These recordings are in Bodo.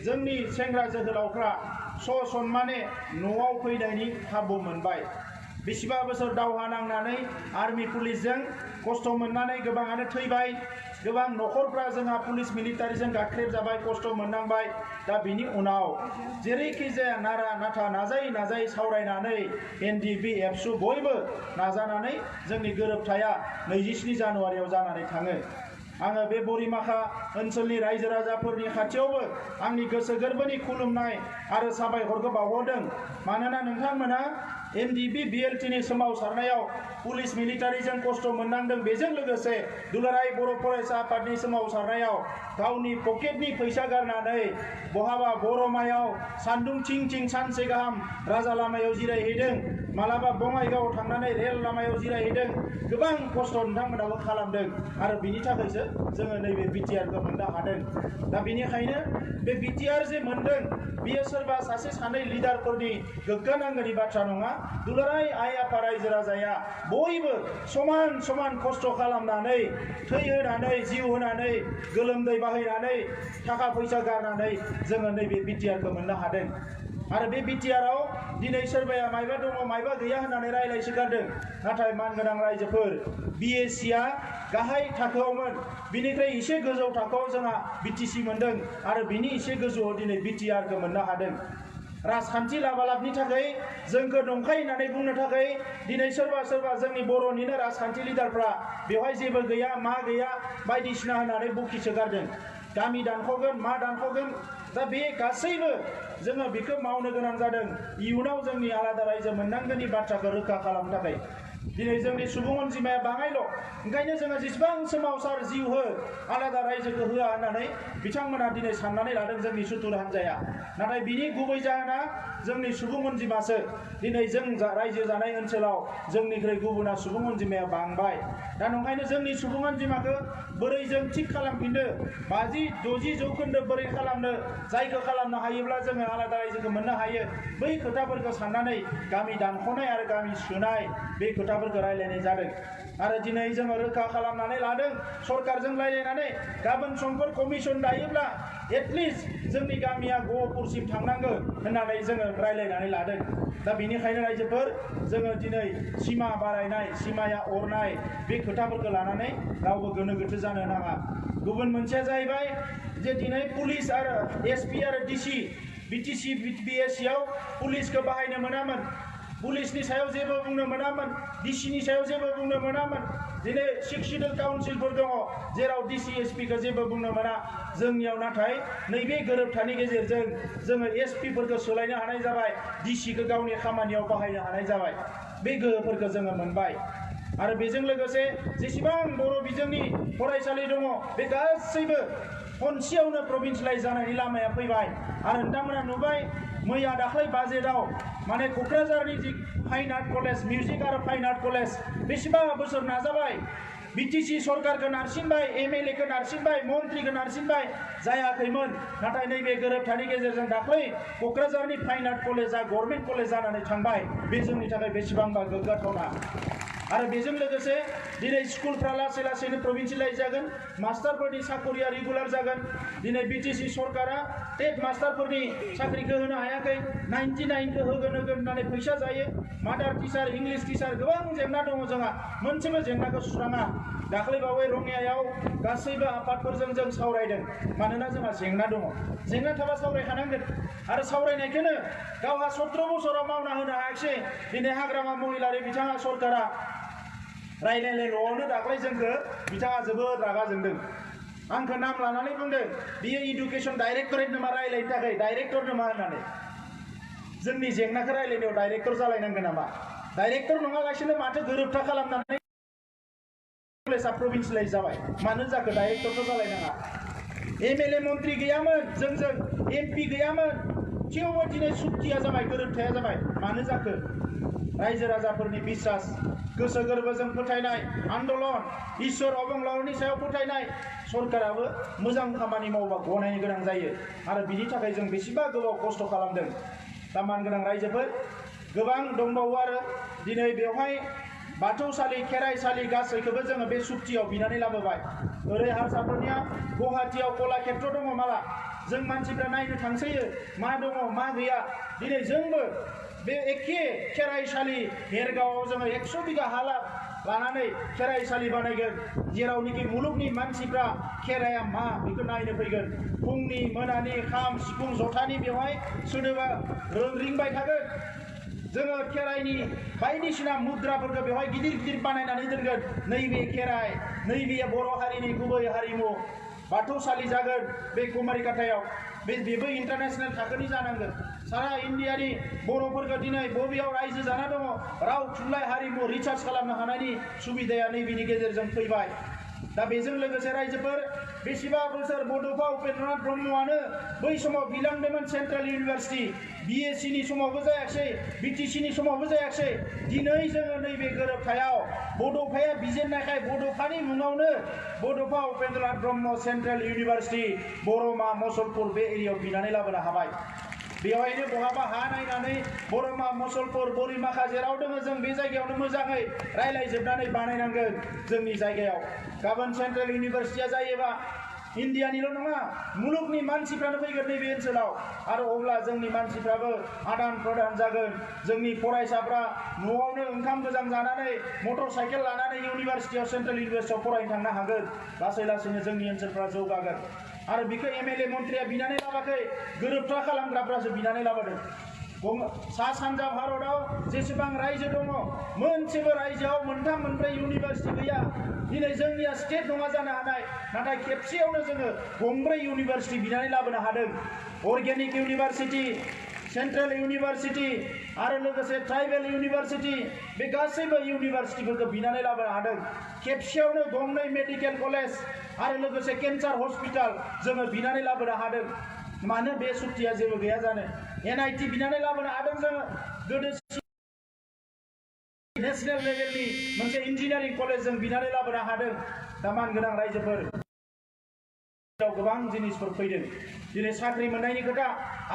जोंनि सेंग्रा जोहोलावफ्रा ससन्माने न'आव फैनायनि खाबु मोनबाय। बेसेबा बोसोर दावहा नांनानै आर्मी पुलिसजों खस्थ' मोननानै गोबाङानो थैबाय, गोबां न'खरफ्रा जोंहा पुलिस मिलिटारिजों गाख्रेबजाबाय, खस्थ' मोननांबाय। दा बिनि उनाव जेरैखि जाया नारा नाथा नाजायै सावरायनानै NDP एबसु बयबो नाजानानै जोंनि गोरोबथाया 27 जानुवारियाव जानानै थाङो। आङो बे बोरिमाखा ओनसोलनि रायजो राजाफोरनि खाथियावबो आंनि गोसो गोरबोनि खुलुमनाय आरो साबायखरखौ बावहरदों। मानोना नोंथांमोना NDP BLTनि सोमावसारनायाव पुलिस मिलिटारिजों खस्थ' मोननांदों। बेजों लोगोसे दुलाराय बर' फरायसा आफादनि सोमावसारनायाव गावनि पकेटनि फैसा गारनानै बहाबा बरमायाव सान्दुं थिं सानसे गाहाम राजा लामायाव जिरायहैदों, मालाबा बङाइगाव थांनानै रेल लामायाव जिरायहैदों। गोबां खस्थ' नोंथांमोनाबो खालामदों आरो बिनि थाखायसो जोङो नैबे BTRखौ मोननो हादों। दा बेनिखायनो बे BTR जे मोनदों बियो सोरबा सासे सानै लिडारफोरनि गोग्गानांगौनि बाथ्रा नङा। दुलाराय आइ आफा रायजो राजाया बयबो समान खस्थ' खालामनानै, थै होनानै, जिउ होनानै, गोलोमदै बाहायनानै, थाखा फैसा गारनानै जोङो नैबे BTRखौ मोननो हादों। आरो बे BTRआव दिनै सोरबाया मायबा दङ मायबा गैया होननानै रायलायसोगारदों। नाथाय मानगोनां रायजोफोर, BACआ गाहाय थाखोआवमोन, बिनिफ्राय एसे गोजौ थाखोआव जोंहा BTC मोनदों आरो बिनि एसे गोजौआव दिनै BTRखौ मोननो हादों। राजखान्थि लाबालाबनि थाखाय जोंखौ दंखाय होननानै बुंनो थाखाय दिनै सोरबा जोंनि बर'निनो राजखान्थि लिडारफ्रा बेवहाय जेबो गैया मा गैया बायदिसिना होननानै बखिसोगारदों। गामि दानख'गोन मा दानख'गोन। दा बे गासैबो जोङो बेखौ मावनो गोनां जादों इयुनाव जोंनि आलादा रायजो मोननांगौनि बाथ्राखौ रोखा खालामनो थाखाय। दिनै जोंनि सुबुं अनजिमाया बाङायल', ओंखायनो जोङो जेसेबां सोमावसार जिउ हो आलादा रायजोखौ होआ होननानै बिथांमोना दिनै साननानै लादों जोंनि सुथुर हान्जाया। नाथाय बिनि गुबै जाहोना जोंनि सुबुं अनजिमासो। दिनै जों रायजो जानाय ओनसोलाव जोंनिख्रुइ गुबुना सुबुं अनजिमाया बांबाय। दा नंखायनो जोंनि सुबुं अनजिमाखौ बोरै जों थिग खालामफिननो, 50-60 जौखोन्दो बोरै खालामनो, जायखौ खालामनो हायोब्ला जोङो आलादा रायजोखौ मोननो हायो, बै खोथाफोरखौ साननानै गामि दानख'नाय आरो गामि सोनाय बे खोथाफोरखौ रायलायनाय जादों। आरो दिनै जोङो रोखा खालामनानै लादों सरकारजों रायलायनानै गाबोन समफोर कमिसन दायोब्ला एटलिस्ट जोंनि गामिया गहपुरसिम थांनांगौ होननानै जोङो रायलायनानै लादों। दा बेनिखायनो रायजोफोर जोङो दिनै सिमा बारायनाय, सिमाया अरनाय बे खोथाफोरखौ लानानै रावबो गोनो गोथो जानो नाङा। गुबुन मोनसेया जाहैबाय जे दिनै पुलिस आरो SP आरो DC BTC BACआव पुलिसखौ बाहायनो मोनामोन, पुलिसनि सायाव जेबो बुंनो मोनामोन, DCनि सायाव जेबो बुंनो मोनामोन। दिनै 6 सिडिउल काउन्सिलफोर दङ जेराव DC SPखौ जेबो बुंनो मोना। जोंनियाव नाथाय नैबे गोरोबथानि गेजेरजों जोङो SPफोरखौ सोलायनो हानाय जाबाय, DCखौ गावनि खामानियाव बाहायनो हानाय जाबाय। बे गोहोफोरखौ जोङो मोनबाय। आरो बेजों लोगोसे जेसेबां बर' बिजोंनि फरायसालि दङ बे गासैबो खनसेयावनो प्रभिन्सियेलाइज जानायनि लामाया फैबाय। आरो नोंथांमोना नुबाय मैया दाख्लै बाजेटआव माने क'क्राझारनि जि फाइन आर्ट कलेज, मिउजिक आरो फाइन आर्ट कलेज बेसेबा बोसोर नाजाबाय, BTC सरकारखौ नारसिनबाय, MLAखौ नारसिनबाय, मन्थ्रिखौ नारसिनबाय, जायाखैमोन। नाथाय नैबे गोरोबथानि गेजेरजों दाख्लै क'क्राझारनि फाइन आर्ट कलेजआ गभर्नमेन्ट कलेज जानानै थांबाय। बे जोंनि थाखाय बेसेबांबा गोग्गाथावना। आरो बेजों लोगोसे दिनै स्कुलफ्रा लासैनो प्रभिन्सियेलाइज जागोन, मास्टारफोरनि साखरिया रेगुलार जागोन। दिनै BTC सरकारा टेट मास्टारफोरनि साख्रिखौ होनो हायाखै, 99खौ होगोन होननानै फैसा जायो। मादार टिचार, इंलिश टिचार गोबां जेंना दङ जोंहा, मोनसेबो जेंनाखौ सुस्राङा। दाख्लैबावै रङियायाव गासैबो आफादफोरजों जों सावरायदों, मानोना जोंहा जेंना दङ। जेंना थाबा सावरायखानांगोन। आरो सावरायनायखौनो गावहा 17 बोसोराव मावना होनो हायाखिसै। दिनै हाग्रामा महिलारि बिथाङा सरकारा रायलायनायल'आवनो दाख्लै जोंखौ बिथाङा जोबोद रागा जोंदों। आंखौ नाम लानानै बुंदों बियो इडुकेसन डाइरेक्टरेट नामा रायलायनो थाखाय, डाइरेक्टर नामा होननानै। जोंनि जेंनाखौ रायलायनायाव डाइरेक्टर जालायनांगोन नामा? डाइरेक्टर नङालासिनो माथो गोरोबथा खालामनानै कलेजआ प्रभिन्सियेलाइज जाबाय। मानो जाखो डाइरेक्टरथ' जालायनाङा? MLA मन्थ्रि गैयामोन जोंजों, MP गैयामोन, थेवबो दिनै सुक्तिया जाबाय, गोरोबथाया जाबाय। मानो जाखो? रायजो राजाफोरनि बिश्वास, गोसो गोरबोजों फोथायनाय, आन्दलन, इसोर अबंलावरिनि सायाव फोथायनाय। सरकाराबो मोजां खामानि मावबा गनायनो गोनां जायो। आरो बिनि थाखाय जों बेसेबा गोबाव खस्थ' खालामदों। दा मानगोनां रायजोफोर गोबां दंबावो। आरो दिनै बेवहाय बाथौसालि, खेराइसालि गासैखौबो जोङो बे सुक्तियाव बिनानै लाबोबाय। ओरै हारसाफोरनिया गुवाहाटियाव कलाक्षेत्र दङ माला, जों मानसिफ्रा नायनो थांसैयो मा दङ मा गैया दिनै जोंबो बे एखे खेराइसालि भेरगावआव जोङो 100 बिगा हा लानानै खेराइसालि बानायगोन जेरावनोखि मुलुगनि मानसिफ्रा खेराइया मा बेखौ नायनो फैगोन फुंनि मोनानि खाम सिफुं जथानि बेवहाय सोदोबा रिंबाय थागोन जोङो खेराइनि बायदिसिना मुद्राफोरखौ बेवहाय गिदिर गिदिर बानायनानै दोनगोन नैबे खेराइ नैबे बर' हारिनि गुबै हारिमु बाथौसालि जागोन बे कुमारिकाटायाव बेबो इन्टारनेशनेल थाखोनि जानांगोन सारा इन्डियानि बर'फोरखौ दिनै बबेयाव रायजो जाना दङ राव थुनलाइ हारिमु रिसार्च खालामनो हानायनि सुबिदाया नैबेनि गेजेरजों फैबाय दा बेजों लोगोसे रायजोफोर बेसेबा बोसोर बड'फा उपेन्द्रनाथ ब्रह्मआनो बै समाव बिलांदोंमोन सेन्ट्रेल इउनिभार्सिटि BSc नि समावबो जायाखिसै BTC नि समावबो जायाखिसै दिनै जोङो नैबे गोरोबथायाव बड'फाया बिजेननायखाय बड'फानि मुङावनो बड'फा उपेन्द्रनाथ ब्रह्म सेन्ट्रेल इउनिभार्सिटि बर'मा मसलपुर बे एरियायाव बिनानै लाबोनो हाबाय बेवहायनो बहाबा हा नायनानै बर'मा मसलपुर बोरिमाखा जेराव दङ जों बे जायगायावनो मोजाङै रायलायजोबनानै बानायनांगोन जोंनि जायगायाव गाबोन सेन्ट्रेल इउनिभार्सिटिया जायोबा इन्डियानिल' नङा मुलुगनि मानसिफ्रानो फैगोन नैबे ओनसोलाव आरो अब्ला जोंनि मानसिफ्राबो आदान प्रदान जागोन जोंनि फरायसाफ्रा न'आवनो ओंखाम गोजां जानानै मटर साइकेल लानानै इउनिभार्सिटियाव सेन्ट्रेल इउनिभार्सिटियाव फरायनो थांनो हागोन लासै लासैनो जोंनि ओनसोलफ्रा जौगागोन आरो बिखौ MLA मन्थ्रिया बिनानै लाबाखै गोरोबथा खालामग्राफ्रासो बिनानै लाबोदों सा सानजा भारतआव जेसेबां रायजो दङ मोनसेबो रायजोआव मोनथाम मोनब्रै इउनिभार्सिटि गैया दिनै जोंनिया स्टेट नङा जानो हानाय नाथाय खेबसेयावनो जोङो गंब्रै इउनिभार्सिटि बिनानै लाबोनो हादों अर्गेनिक इउनिभार्सिटि सेन्ट्रेल इउनिभार्सिटि आरो लोगोसे ट्राइबेल इउनिभार्सिटि बे गासैबो इउनिभार्सिटिफोरखौ बिनानै लाबोनो हादों खेबसेयावनो गंनै मेडिकेल कलेज आरो लोगोसे केन्सार हस्पिटाल जोङो बिनानै लाबोनो हादों मानो बे सुक्तिया जेबो गैया जानो NIT बिनानै लाबोनो हादों जोङो गोदो नेशनेल लेभेलनि मोनसे इन्जिनियारिं कलेज जों बिनानै लाबोनो हादों दा मानगोनां रायजोफोर गोबां जिनिसफोर फैदों दिनै साख्रि मोननायनि खोथा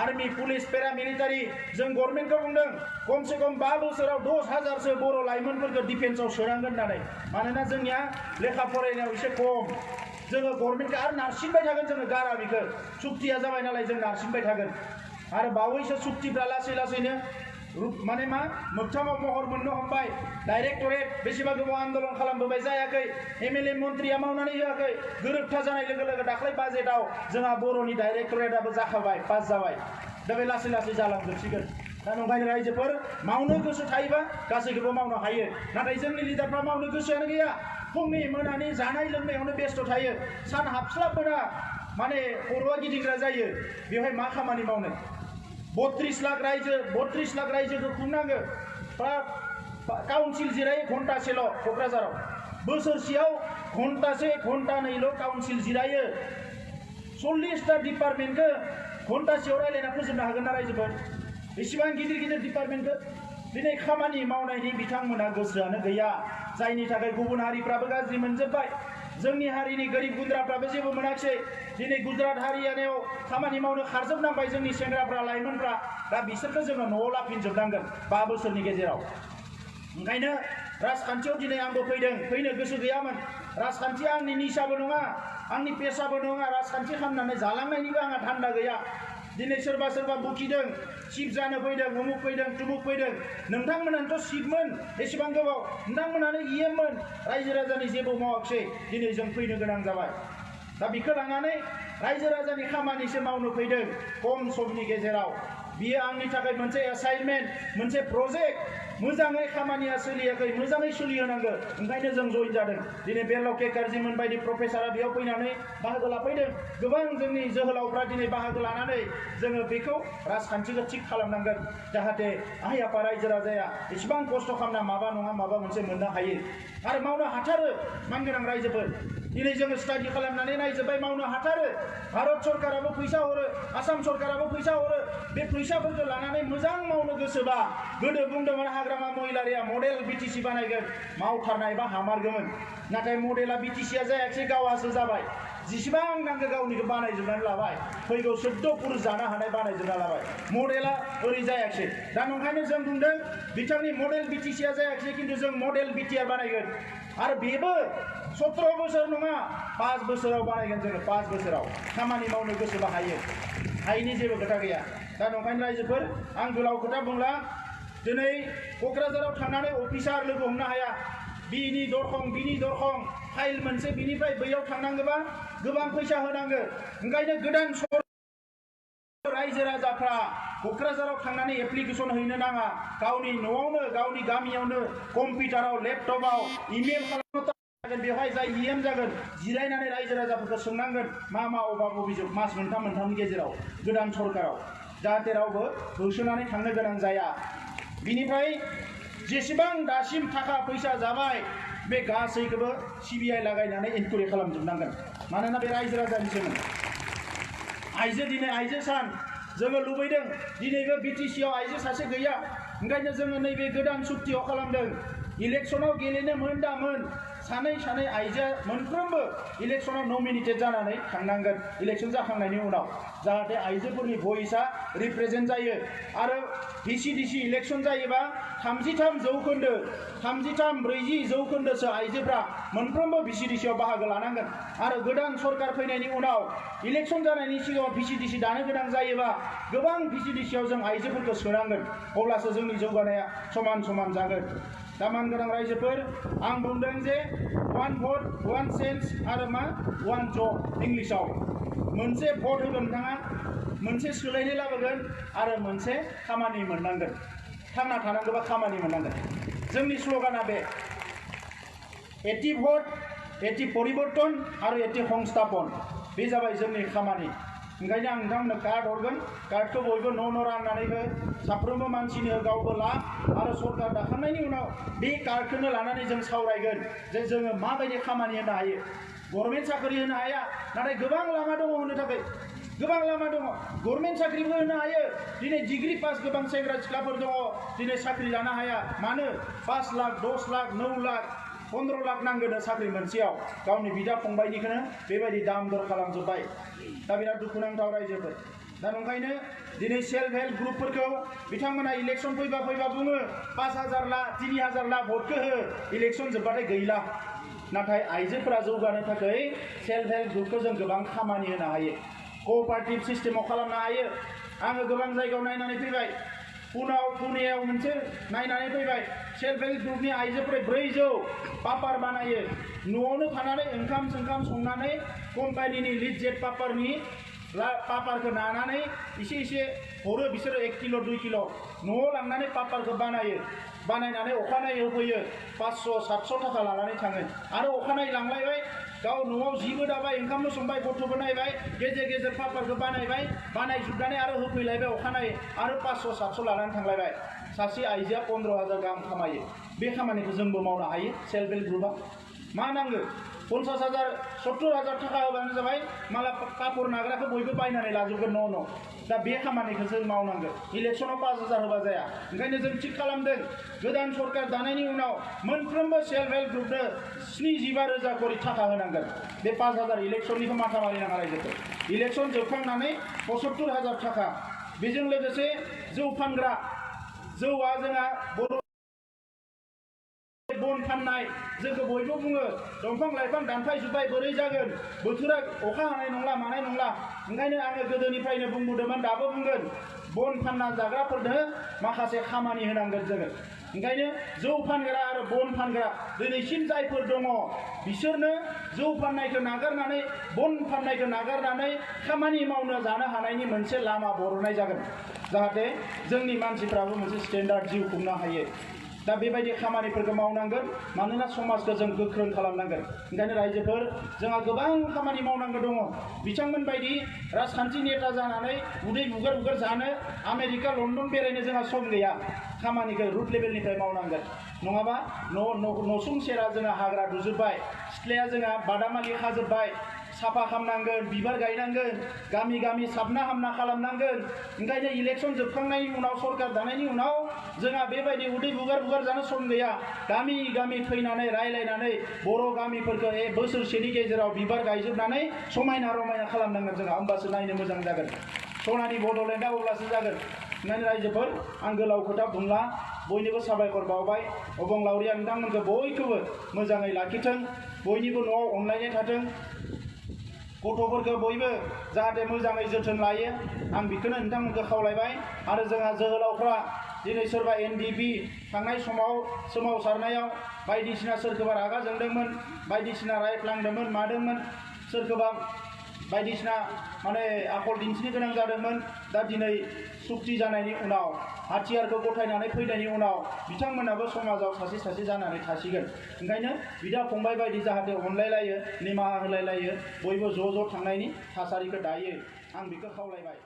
आर्मी पुलिस पेरामिलिटारि जों गभर्नमेन्टखौ बुंदों खमसे खम 5 बोसोराव 10,000सो बर' लाइमोनफोरखौ डिफेन्सआव सोनांगोन होननानै मानोना जोंनिया लेखा फरायनायाव एसे खम जोङो गभर्नमेन्टखौ आरो नारसिनबाय थागोन जोङो गारा बेखौ सुक्तिया जाबाय नालाय जों नारसिनबाय थागोन आरो बावैसो सुक्तिफ्रा लासै लासैनो माने मा मोगथाङाव महर मोननो हमबाय डाइरेक्टरेट बेसेबा गोबाव आन्दोलन खालामबोबाय जायाखै MLA मन्थ्रिया मावनानै होआखै गोरोबथा जानाय लोगो लोगो दाख्लै बाजेटआव जोंहा बर'नि डाइरेक्टरेटआबो जाखाबाय पास जाबाय दा बे लासै लासै जालांजोबसिगोन दा नंखायनो रायजोफोर मावनो गोसो थायोबा गासैखौबो मावनो हायो नाथाय जोंनि लिडारफ्रा मावनो गोसोआनो गैया फुंनि मोनानि जानाय लोंनायावनो बेस्थ' थायो सान हाबस्लाबबोना माने खर'आ गिदिंग्रा जायो बेवहाय मा खामानि मावनो 32 लाख रायजोखौ खुंनांगो काउन्सिल जिरायो घन्टासेल' क'क्राझाराव बोसोरसेयाव घन्टानैल' काउन्सिल जिरायो 40टा डिपार्टमेन्टखौ घन्टासेयाव रायलायना फोजोबनो हागोन ना रायजोफोर बेसेबां गिदिर गिदिर डिपार्टमेन्टखौ दिनै खामानि मावनायनि बिथांमोना गोसोआनो गैया जायनि थाखाय गुबुन हारिफ्राबो गाज्रि मोनजोब्बाय जोंनि हारिनि गोरिब गुन्द्राफ्राबो जेबो मोनाखिसै दिनै गुजरात हारियानायाव खामानि मावनो खारजोबनांबाय जोंनि सेंग्राफ्रा लाइमोनफ्रा दा बिसोरखौ जोङो न'आव लाफिनजोबनांगोन 5 बोसोरनि गेजेराव ओंखायनो राजखान्थियाव दिनै आंबो फैनो गोसो गैयामोन राजखान्थिया आंनि निसाबो नङा आंनि पेसाबो नङा राजखान्थि खालामनानै जालांनायनिबो आंहा धान्दा गैया दिनै सोरबा बुखिदों चिफ जानो फैदों उमुक फैदों तुमुक फैदों नोंथांमोनानोथ' चिफमोन एसेबां गोबाव नोंथांमोनानो EMमोन रायजो राजानि जेबो मावाखिसै दिनै जों फैनो गोनां जाबाय दा बेखौ लानानै रायजो राजानि खामानिसो मावनो फैदों खम समनि गेजेराव बियो आंनि थाखाय मोनसे एसाइनमेन्ट मोनसे प्रजेक्ट मोजाङै खामानिया सोलियाखै मोजाङै सोलिहोनांगौ ओंखायनो जों जइन जादों दिनै बेरलाव केकारजिमोन बायदि प्रफेसारा बेयाव फैनानै बाहागो लाफैदों गोबां जोंनि जोहोलावफ्रा दिनै बाहागो लानानै जोङो बेखौ राजखान्थिखौ थिग खालामनांगोन जाहाथे आइ आफा रायजो राजाया एसेबां खस्थ' खालामना माबा नङा माबा मोनसे मोननो हायो आरो मावनो हाथारो मानगोनां रायजोफोर दिनै जोङो स्टाडि खालामनानै नायजोब्बाय मावनो हाथारो भारत सरकाराबो फैसा हरो आसाम सरकाराबो फैसा हरो बे फैसाफोरखौ लानानै मोजां मावनो गोसोबा गोदो बुंदोंमोन हाग्रामा महिलारिया मडेल BTC बानायगोन मावथारनायबा हामारगौमोन नाथाय मडेला BTCया जायाखै गावासो जाबाय जिसिबां नांगौ गावनिखौ बानायजोबनानै लाबाय फैगौ 14 पुरुष जानो हानाय बानायजोबना लाबाय मडेला ओरै जायाखै दा नंखायनो जों बुंदों बिथांनि मडेल BTCया जायाखै खिन्थु जों मडेल BTR बानायगोन आरो बेबो 17 बोसोर नङा 5 बोसोराव बानायगोन जोङो 5 बोसोराव खामानि मावनो गोसोबा हायो हायिनि जेबो खोथा गैया दा नंखायनो रायजोफोर आं गोलाव खोथा बुंला दिनै क'क्राझाराव थांनानै अफिसार लोगो हमनो हाया बिनि दरखं फाइल मोनसे बिनिफ्राय बैयाव थांनांगौबा गोबां फैसा होनांगौ ओंखायनो गोदान रायजो राजाफ्रा क'क्राझाराव थांनानै एप्लिकेसन हैनो नाङा गावनि न'आवनो गावनि गामियावनो कम्पिउटाराव लेपटपाव इमेल खालामनो बेवहाय जाय EM जागोन जिरायनानै रायजो राजाफोरखौ सोंनांगोन मा अभाब अभियोग मास मोनथामनि गेजेराव गोदान सरकाराव जाहाथे रावबो होसोनानै थांनो गोनां जाया बिनिफ्राय जेसेबां दासिम थाखा फैसा जाबाय बे गासैखौबो CBI लागायनानै इनकुवेरि खालामजोबनांगोन मानोना बे रायजो राजानिसोमोन दिनै आइजो सान जोङो लुबैदों दिनैबो BTC आव आइजो सासे गैया ओंखायनो जोङो नैबे गोदान सुक्तियाव खालामदों इलेक्सनाव गेलेनो मोनदामोन सानै आइजोआ मोनफ्रोमबो इलेक्सनाव नमिनेटेड जानानै थांनांगोन इलेक्सन जाखांनायनि उनाव जाहाथे आइजोफोरनि भइसआ रिप्रेजेन्ट जायो आरो VCDC इलेक्सन जायोबा 33-40 जौखोन्दोसो आइजोफ्रा मोनफ्रोमबो VCDC आव बाहागो लानांगोन आरो गोदान सरकार फैनायनि उनाव इलेक्सन जानायनि सिगाङाव VCDC दानो गोनां जायोबा गोबां VCDC आव जों आइजोफोरखौ सोनांगोन अब्लासो जोंनि जौगानाया समान जागोन दा मानगोनां रायजोफोर आं बुंदों जे 1 भट 1 सेन्स आरो 1 जब इंलिशाव मोनसे भट होगोन नोंथाङा मोनसे सोलायनाय लाबोगोन आरो मोनसे खामानि मोननांगोन थांना थानांगौबा खामानि मोननांगोन जोंनि स्ल'गाना बे 80 भट 80 परिबर्तन आरो 80 संस्थापन बे जाबाय जोंनि खामानि ओंखायनो आं नोंथांमोननो कार्ड हरगोन कार्डखौ बयबो न' राननानै हो साफ्रोमबो मानसिनो गावबो ला आरो सरकार दाखांनायनि उनाव बे कार्डखौनो लानानै जों सावरायगोन जे जोङो माबायदि खामानि होनो हायो गभर्नमेन्ट साख्रि होनो हाया नाथाय गोबां लामा दङ होनो थाखाय गोबां लामा दङ गभर्नमेन्ट साख्रिबो होनो हायो दिनै डिग्री पास गोबां सेंग्रा सिख्लाफोर दङ दिनै साख्रि लानो हाया मानो 5 लाख 10 लाख 9 लाख 15 लाख नांगोन साख्रि मोनसेयाव गावनि बिदा फंबायनिखौनो बेबायदि दाम दर खालामजोब्बाय दा बिराद दुखुनांथाव रायजोफोर दा नंखायनो दिनै सेल्फ हेल्प ग्रुपफोरखौ बिथांमोना इलेक्सन फैबा बुङो 5000 ला 3000 ला भटखौ हो इलेक्सन जोबबाथाय गैला नाथाय आइजोफोरा जौगानो थाखाय सेल्फ हेल्प ग्रुपखौ जों गोबां खामानि होनो हायो कोअपारेटिभ सिस्टेमाव खालामनो हायो आङो गोबां जायगायाव नायनानै फैबाय पुनेयाव मोनसे नायनानै फैबाय सेल्फ हेल्प ग्रुपनि आइजोफोरा 400 पापार बानायो न'आवनो थानानै ओंखाम संनानै कम्पानिनि लिडजेट पापारखौ नानानै एसे हरो बिसोरो 1 किल' 2 किल' न'आव लांनानै पापारखौ बानायनानै अखानायै होफैयो 500-700 थाखा लानानै थाङो आरो अखानायै लांलायबाय गाव न'आव जिबो दाबाय ओंखामबो संबाय गथ'बो नायबाय गेजेर पापारखौ बानायजोबनानै आरो होफैलायबाय अखानायै आरो 500-700 लानानै थांलायबाय सासे आइजोआ 15,000 गाहाम खामायो बे खामानिखौ जोंबो मावनो हायो सेल्फ हेल्प ग्रुपआ मा नांगौ 50,000-70,000 थाखा होबानो जाबाय माला कापड़ नाग्राखौ बयबो बायनानै लाजोबगोन न' दा बे खामानिखौ जों मावनांगोन इलेक्सनाव 5,000 होबा जाया ओंखायनो जों थिग खालामदों गोदान सरकार दानायनि उनाव मोनफ्रोमबो सेल्फ हेल्प ग्रुपनो 75,000 करि थाखा होनांगोन बे 5,000 इलेक्सननिखौ माथा मारिनाङा रायजोफोर इलेक्सन जोबखांनानै 75,000 थाखा बेजों लोगोसे जौ फानग्रा जौआ जोंहा बन फाननाय जोंखौ बयबो बुङो दंफां लाइफां दानफायजोब्बाय बोरै जागोन बोथोरा अखा हानाय नंला मानाय नंला ओंखायनो आङो गोदोनिफ्रायनो बुंबोदोंमोन दाबो बुंगोन बन फानना जाग्राफोरनो माखासे खामानि होनांगोन जोङो ओंखायनो जौ फानग्रा आरो बन फानग्रा दिनैसिम जायफोर दङ बिसोरनो जौ फाननायखौ नागारनानै बन फाननायखौ नागारनानै खामानि मावनो जानो हानायनि मोनसे लामा बर'नाय जागोन जाहाथे जोंनि मानसिफ्राबो मोनसे स्टेन्डार्ड जिउ खुंनो हायो दा बेबायदि खामानिफोरखौ मावनांगोन मानोना समाजखौ जों गोख्रों खालामनांगोन ओंखायनो रायजोफोर जोंहा गोबां खामानि मावनांगौ दङ बिथांमोन बायदि राजखान्थि नेता जानानै उदै बुगार जानो आमेरिका लन्डन बेरायनो जोंहा सम गैया खामानिखौ रुट लेभेलनिफ्राय मावनांगोन नङाबा न'सुं सेरा जोंहा हाग्रा दुजोब्बाय सिथ्लाया जोंहा बादामालि खाजोब्बाय साफा खालामनांगोन बिबार गायनांगोन गामि साबना हामना खालामनांगोन ओंखायनो इलेक्सन जोबखांनायनि उनाव सरकार दानायनि उनाव जोंहा बेबायदि उदै बुगार जानो सम गैया गामि फैनानै रायलायनानै बर' गामिफोरखौ बोसोरसेनि गेजेराव बिबार गायजोबनानै समायना रमायना खालामनांगोन जोंहा होमबासो नायनो मोजां जागोन सनानि बड'लेण्डआ अब्लासो जागोन ओंखायनो रायजोफोर आं गोलाव खोथा बुंला बयनिबो साबायखर बावबाय अबंलावरिया नोंथांमोनखौ बयखौबो मोजाङै लाखिथों बयनिबो न'आव अनलायनाय थाथों गथ'फोरखौ बयबो जाहाथे मोजाङै जोथोन लायो आं बेखौनो नोंथांमोनखौ खावलायबाय आरो जोंहा जोहोलावफ्रा दिनै सोरबा एनडिपि थांनाय समाव सोमावसारनायाव बायदिसिना सोरखौबा रागा जोंदोंमोन बायदिसिना रायफ्लांदोंमोन मादोंमोन सोरखौबा बायदिसिना माने आखल दिन्थिनो गोनां जादोंमोन दा दिनै सुक्ति जानायनि उनाव हाथियारखौ गथायनानै फैनायनि उनाव बिथांमोनाबो समाजाव सासे सासे जानानै थासिगोन ओंखायनो बिदा फंबाय बायदि जाहाथे अनलायलायो निमाहा होलायलायो बयबो ज' ज' थांनायनि थासारिखौ दायो आं बेखौ खावलायबाय